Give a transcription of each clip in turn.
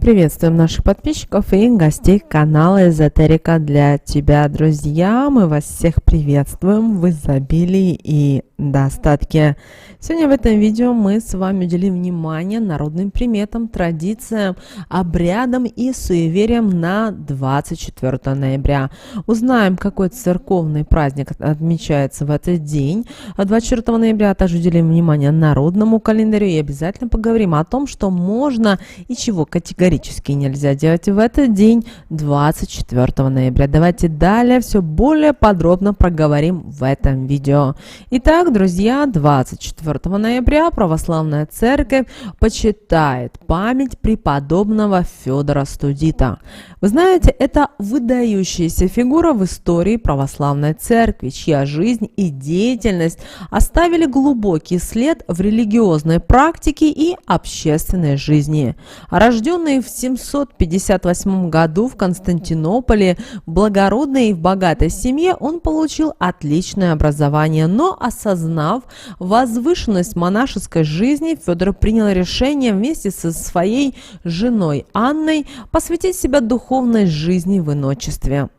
Приветствуем наших подписчиков и гостей канала Эзотерика для тебя, друзья. Мы вас всех приветствуем в изобилии и достатке. Сегодня в этом видео мы с вами уделим внимание народным приметам, традициям, обрядам и суевериям на 24 ноября. Узнаем, какой церковный праздник отмечается в этот день. 24 ноября также уделим внимание народному календарю и обязательно поговорим о том, что можно и чего категорически нельзя делать в этот день, 24 ноября. Давайте далее все более подробно проговорим в этом видео. Итак, друзья, 24 ноября Православная Церковь почитает память преподобного Федора Студита. Вы знаете, это выдающаяся фигура в истории Православной Церкви, чья жизнь и деятельность оставили глубокий след в религиозной практике и общественной жизни. Рожденный в 758 году в Константинополе, в благородной и в богатой семье, он получил отличное образование, но осознав возвышенность монашеской жизни, Федор принял решение вместе со своей женой Анной посвятить себя духовной жизни в иночестве.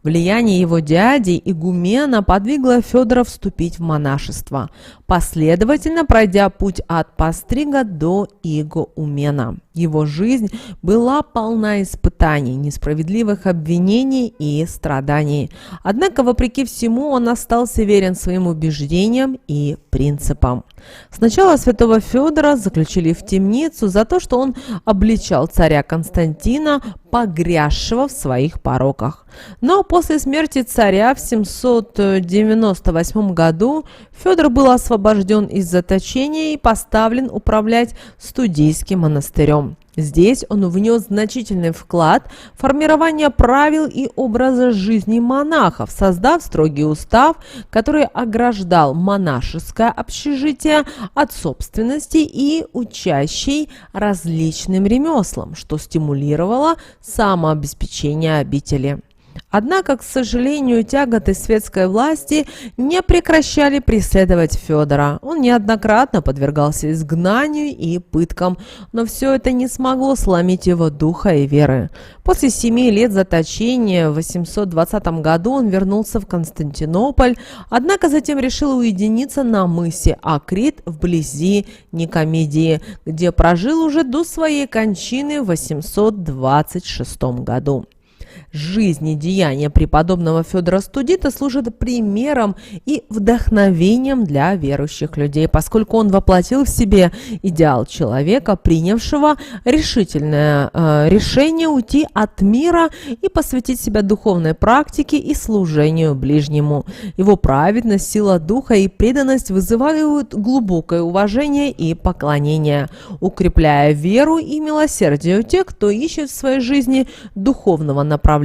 Влияние его дяди, игумена, подвигло Федора вступить в монашество, последовательно пройдя путь от пострига до игумена. Его жизнь была полна испытаний, несправедливых обвинений и страданий. Однако, вопреки всему, он остался верен своим убеждениям и принципам. Сначала святого Федора заключили в темницу за то, что он обличал царя Константина, погрязшего в своих пороках. Но после смерти царя в 798 году Федор был освобожден из заточения и поставлен управлять Студийским монастырем. Здесь он внес значительный вклад в формирование правил и образа жизни монахов, создав строгий устав, который ограждал монашеское общежитие от собственности и учащей различным ремеслам, что стимулировало самообеспечение обители. Однако, к сожалению, тяготы светской власти не прекращали преследовать Федора. Он неоднократно подвергался изгнанию и пыткам, но все это не смогло сломить его духа и веры. После 7 лет заточения в 820 году он вернулся в Константинополь, однако затем решил уединиться на мысе Акрит вблизи Никомедии, где прожил уже до своей кончины в 826 году. Жизнь и деяния преподобного Федора Студита служат примером и вдохновением для верующих людей, поскольку он воплотил в себе идеал человека, принявшего решительное решение уйти от мира и посвятить себя духовной практике и служению ближнему. Его праведность, сила духа и преданность вызывают глубокое уважение и поклонение, укрепляя веру и милосердие у тех, кто ищет в своей жизни духовного направления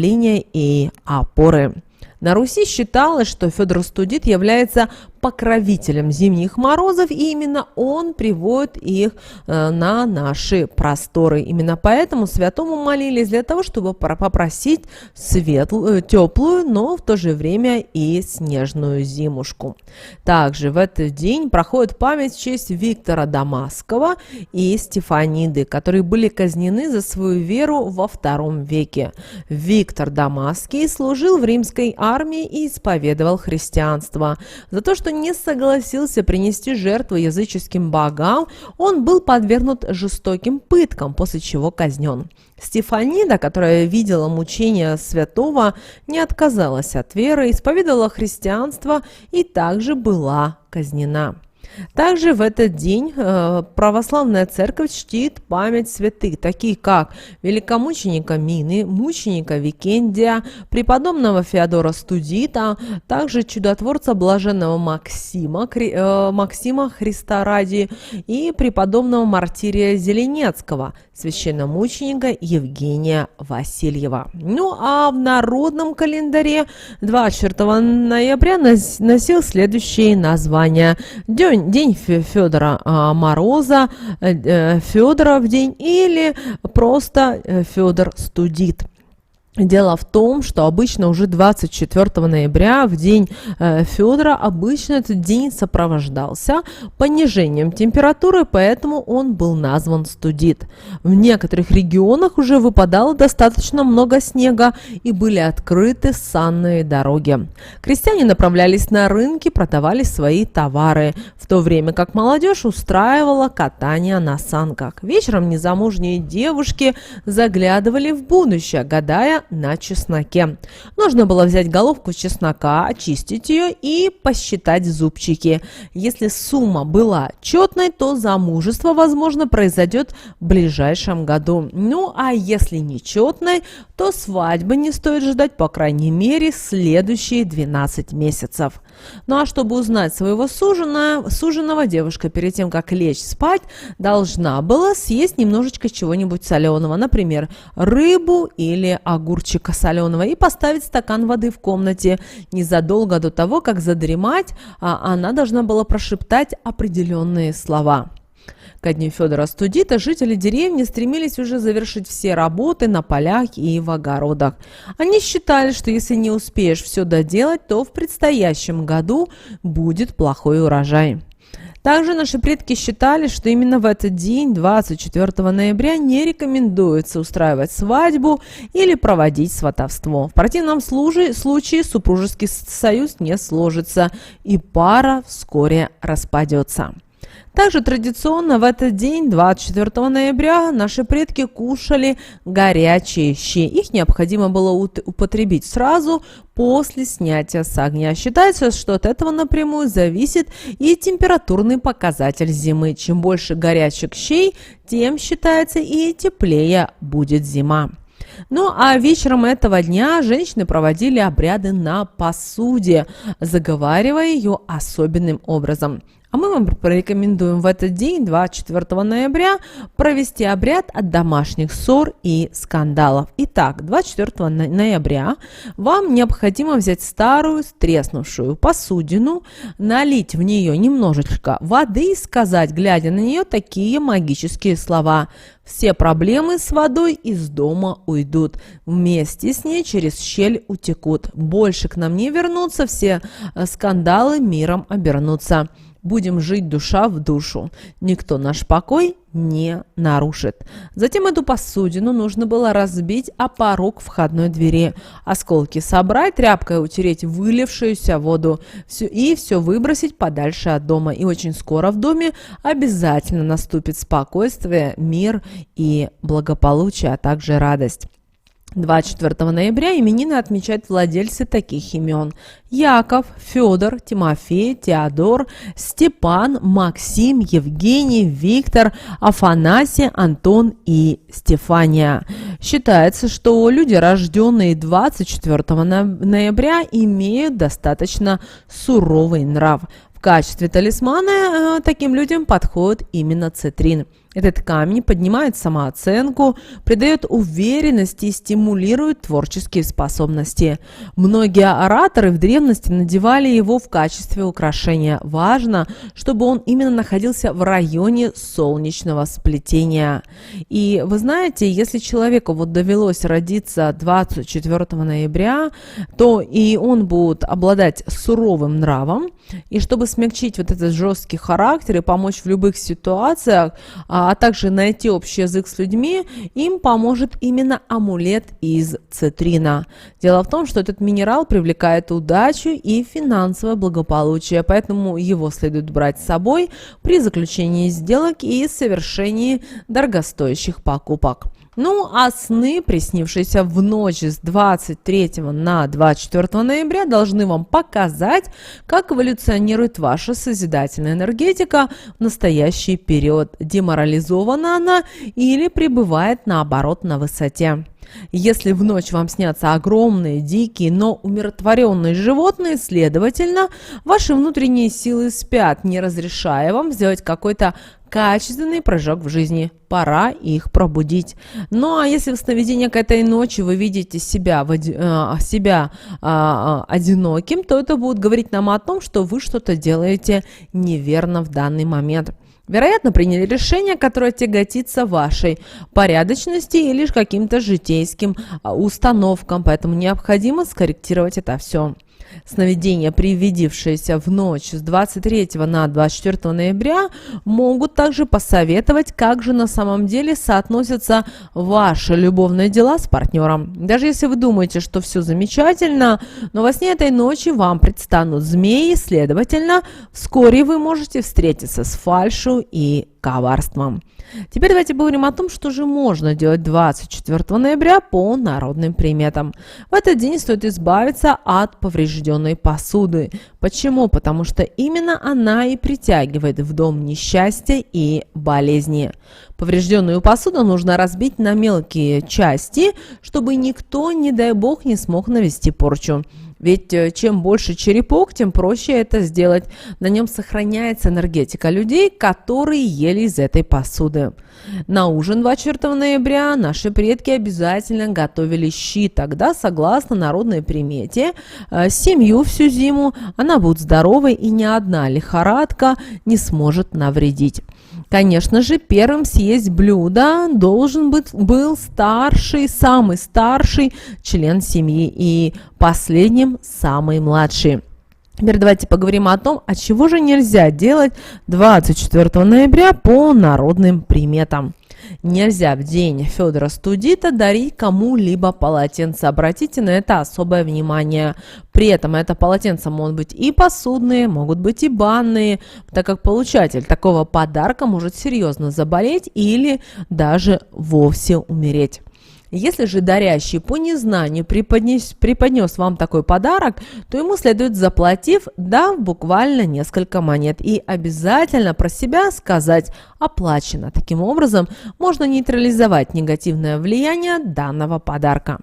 и опоры. На Руси считалось, что Федор Студит является покровителем зимних морозов, и именно он приводит их на наши просторы. Именно поэтому святому молились для того, чтобы попросить теплую, но в то же время и снежную зимушку. Также в этот день проходит память в честь Виктора Дамасского и Стефаниды, которые были казнены за свою веру во II веке. Виктор Дамасский служил в римской армии и исповедовал христианство. За то, что не согласился принести жертву языческим богам, он был подвергнут жестоким пыткам, после чего казнен. Стефанида, которая видела мучения святого, не отказалась от веры, исповедовала христианство и также была казнена. Также в этот день православная церковь чтит память святых, таких как великомученика Мины, мученика Викентия, преподобного Феодора Студита, также чудотворца блаженного Максима Христа ради и преподобного Мартирия Зеленецкого, священномученика Евгения Васильева. Ну а в народном календаре 24 ноября носил следующие названия: День Федора Мороза, Федора в день или просто Федор Студит. Дело в том, что обычно уже 24 ноября, в день Федора, обычно этот день сопровождался понижением температуры, поэтому он был назван студит. В некоторых регионах уже выпадало достаточно много снега и были открыты санные дороги. Крестьяне направлялись на рынки, продавали свои товары, в то время как молодежь устраивала катание на санках. Вечером незамужние девушки заглядывали в будущее, гадая на чесноке. Нужно было взять головку чеснока, очистить ее и посчитать зубчики. Если сумма была четной, то замужество, возможно, произойдет в ближайшем году. Ну, а если нечетной, то свадьбы не стоит ждать, по крайней мере, следующие 12 месяцев. Ну а чтобы узнать своего суженого, девушка перед тем, как лечь спать, должна была съесть немножечко чего-нибудь соленого, например, рыбу или огурчика соленого, и поставить стакан воды в комнате. Незадолго до того, как задремать, она должна была прошептать определенные слова. Ко дню Федора Студита жители деревни стремились уже завершить все работы на полях и в огородах. Они считали, что если не успеешь все доделать, то в предстоящем году будет плохой урожай. Также наши предки считали, что именно в этот день, 24 ноября, не рекомендуется устраивать свадьбу или проводить сватовство. В противном случае супружеский союз не сложится, и пара вскоре распадется. Также традиционно в этот день, 24 ноября, наши предки кушали горячие щи. Их необходимо было употребить сразу после снятия с огня. Считается, что от этого напрямую зависит и температурный показатель зимы. Чем больше горячих щей, тем, считается, и теплее будет зима. Ну а вечером этого дня женщины проводили обряды на посуде, заговаривая ее особенным образом. А мы вам порекомендуем в этот день, 24 ноября, провести обряд от домашних ссор и скандалов. Итак, 24 ноября вам необходимо взять старую треснувшую посудину, налить в нее немножечко воды и сказать, глядя на нее, такие магические слова: «Все проблемы с водой из дома уйдут, вместе с ней через щель утекут, больше к нам не вернутся, все скандалы миром обернутся. Будем жить душа в душу, никто наш покой не нарушит». Затем эту посудину нужно было разбить о порог входной двери, осколки собрать, тряпкой утереть вылившуюся воду и все выбросить подальше от дома. И очень скоро в доме обязательно наступит спокойствие, мир и благополучие, а также радость. 24 ноября именины отмечают владельцы таких имен: Яков, Федор, Тимофей, Теодор, Степан, Максим, Евгений, Виктор, Афанасий, Антон и Стефания. Считается, что люди, рожденные 24 ноября, имеют достаточно суровый нрав. В качестве талисмана таким людям подходит именно цитрин. Этот камень поднимает самооценку, придает уверенности и стимулирует творческие способности. Многие ораторы в древности надевали его в качестве украшения. Важно, чтобы он именно находился в районе солнечного сплетения. И вы знаете, если человеку довелось родиться 24 ноября, то и он будет обладать суровым нравом. И чтобы смягчить этот жесткий характер и помочь в любых ситуациях, а также найти общий язык с людьми, им поможет именно амулет из цитрина. Дело в том, что этот минерал привлекает удачу и финансовое благополучие, поэтому его следует брать с собой при заключении сделок и совершении дорогостоящих покупок. Ну а сны, приснившиеся в ночь с 23 на 24 ноября, должны вам показать, как эволюционирует ваша созидательная энергетика в настоящий период. Деморализована она или пребывает, наоборот, на высоте. Если в ночь вам снятся огромные, дикие, но умиротворенные животные, следовательно, ваши внутренние силы спят, не разрешая вам сделать какой-то качественный прыжок в жизни. Пора их пробудить. Ну а если в сновидениях этой ночи вы видите себя одиноким, то это будет говорить нам о том, что вы что-то делаете неверно в данный момент. Вероятно, приняли решение, которое тяготится вашей порядочности или же каким-то житейским установкам, поэтому необходимо скорректировать это все. Сновидения, привидевшиеся в ночь с 23 на 24 ноября, могут также посоветовать, как же на самом деле соотносятся ваши любовные дела с партнером. Даже если вы думаете, что все замечательно, но во сне этой ночи вам предстанут змеи, следовательно, вскоре вы можете встретиться с фальшью и коварством. Теперь давайте поговорим о том, что же можно делать 24 ноября по народным приметам. В этот день стоит избавиться от поврежденной посуды. Почему? Потому что именно она и притягивает в дом несчастья и болезни. Поврежденную посуду нужно разбить на мелкие части, чтобы никто, не дай бог, не смог навести порчу. Ведь чем больше черепок, тем проще это сделать. На нем сохраняется энергетика людей, которые ели из этой посуды. На ужин 24 ноября наши предки обязательно готовили щи. Тогда, согласно народной примете, семью всю зиму она будет здоровой и ни одна лихорадка не сможет навредить. Конечно же, первым съесть блюдо был старший, самый старший член семьи и последним самый младший. Теперь давайте поговорим о том, от чего же нельзя делать 24 ноября по народным приметам. Нельзя в день Федора Студита дарить кому-либо полотенце. Обратите на это особое внимание. При этом это полотенца могут быть и посудные, могут быть и банные, так как получатель такого подарка может серьезно заболеть или даже вовсе умереть. Если же дарящий по незнанию преподнес вам такой подарок, то ему следует, заплатив, дав буквально несколько монет, и обязательно про себя сказать «оплачено». Таким образом, можно нейтрализовать негативное влияние данного подарка.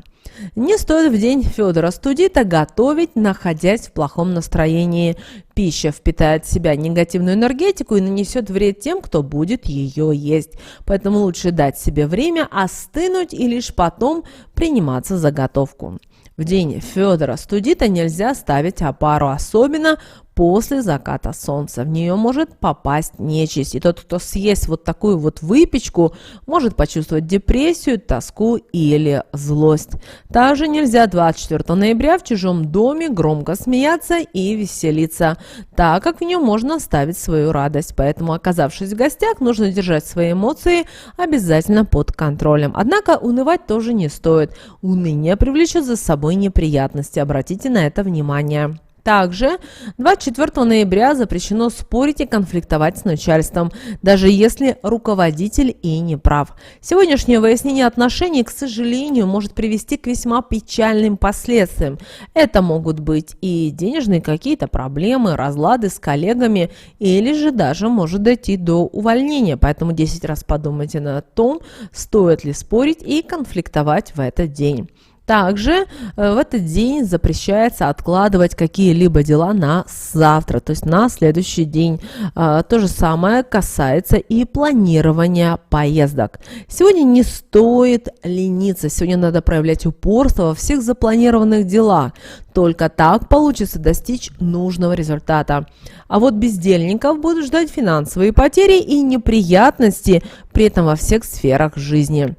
Не стоит в день Федора Студита готовить, находясь в плохом настроении. Пища впитает в себя негативную энергетику и нанесет вред тем, кто будет ее есть. Поэтому лучше дать себе время остынуть и лишь потом приниматься за готовку. В день Федора Студита нельзя ставить опару, особенно после заката солнца. В нее может попасть нечисть. И тот, кто съест вот такую вот выпечку, может почувствовать депрессию, тоску или злость. Также нельзя 24 ноября в чужом доме громко смеяться и веселиться, так как в нем можно оставить свою радость. Поэтому, оказавшись в гостях, нужно держать свои эмоции обязательно под контролем. Однако унывать тоже не стоит. Уныние привлечет за собой неприятности. Обратите на это внимание. Также 24 ноября запрещено спорить и конфликтовать с начальством, даже если руководитель и не прав. Сегодняшнее выяснение отношений, к сожалению, может привести к весьма печальным последствиям. Это могут быть и денежные какие-то проблемы, разлады с коллегами, или же даже может дойти до увольнения. Поэтому 10 раз подумайте о том, стоит ли спорить и конфликтовать в этот день. Также в этот день запрещается откладывать какие-либо дела на завтра, то есть на следующий день. То же самое касается и планирования поездок. Сегодня не стоит лениться, сегодня надо проявлять упорство во всех запланированных делах. Только так получится достичь нужного результата. А вот бездельников будут ждать финансовые потери и неприятности, при этом во всех сферах жизни.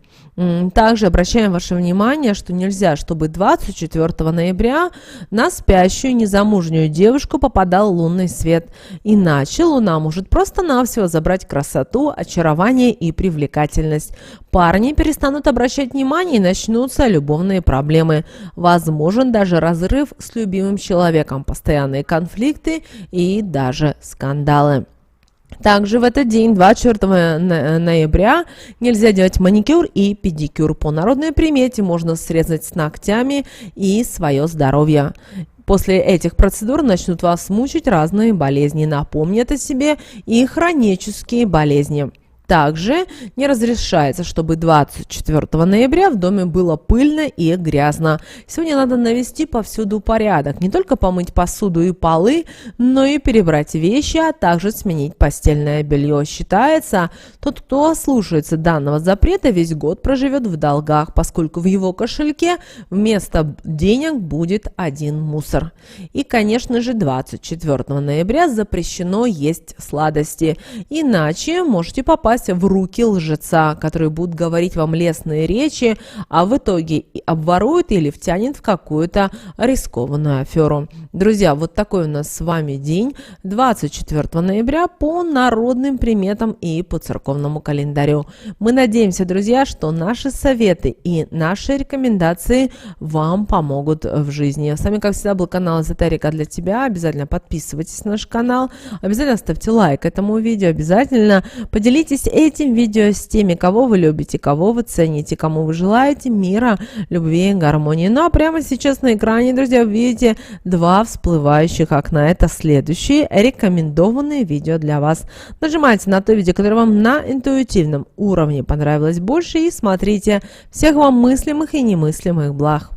Также обращаем ваше внимание, что нельзя, чтобы 24 ноября на спящую незамужнюю девушку попадал лунный свет. Иначе луна может просто-навсего забрать красоту, очарование и привлекательность. Парни перестанут обращать внимание и начнутся любовные проблемы. Возможен даже разрыв с любимым человеком, постоянные конфликты и даже скандалы. Также в этот день, 24 ноября, нельзя делать маникюр и педикюр. По народной примете можно срезать с ногтями и свое здоровье. После этих процедур начнут вас мучить разные болезни. Напомнят о себе и хронические болезни. Также не разрешается, чтобы 24 ноября в доме было пыльно и грязно. Сегодня надо навести повсюду порядок. Не только помыть посуду и полы, но и перебрать вещи, а также сменить постельное белье. Считается, тот, кто слушается данного запрета, весь год проживет в долгах, поскольку в его кошельке вместо денег будет один мусор. И, конечно же, 24 ноября запрещено есть сладости. Иначе можете попасть в руки лжеца, который будет говорить вам лестные речи, а в итоге обворует или втянет в какую-то рискованную аферу. Друзья, вот такой у нас с вами день 24 ноября по народным приметам и по церковному календарю. Мы надеемся, друзья, что наши советы и наши рекомендации вам помогут в жизни. С вами, как всегда, был канал Эзотерика для тебя. Обязательно подписывайтесь на наш канал, обязательно ставьте лайк этому видео, обязательно поделитесь этим видео с теми, кого вы любите, кого вы цените, кому вы желаете мира, любви и гармонии. Ну а прямо сейчас на экране, друзья, вы видите два всплывающих окна. Это следующие рекомендованные видео для вас. Нажимайте на то видео, которое вам на интуитивном уровне понравилось больше, и смотрите. Всех вам мыслимых и немыслимых благ.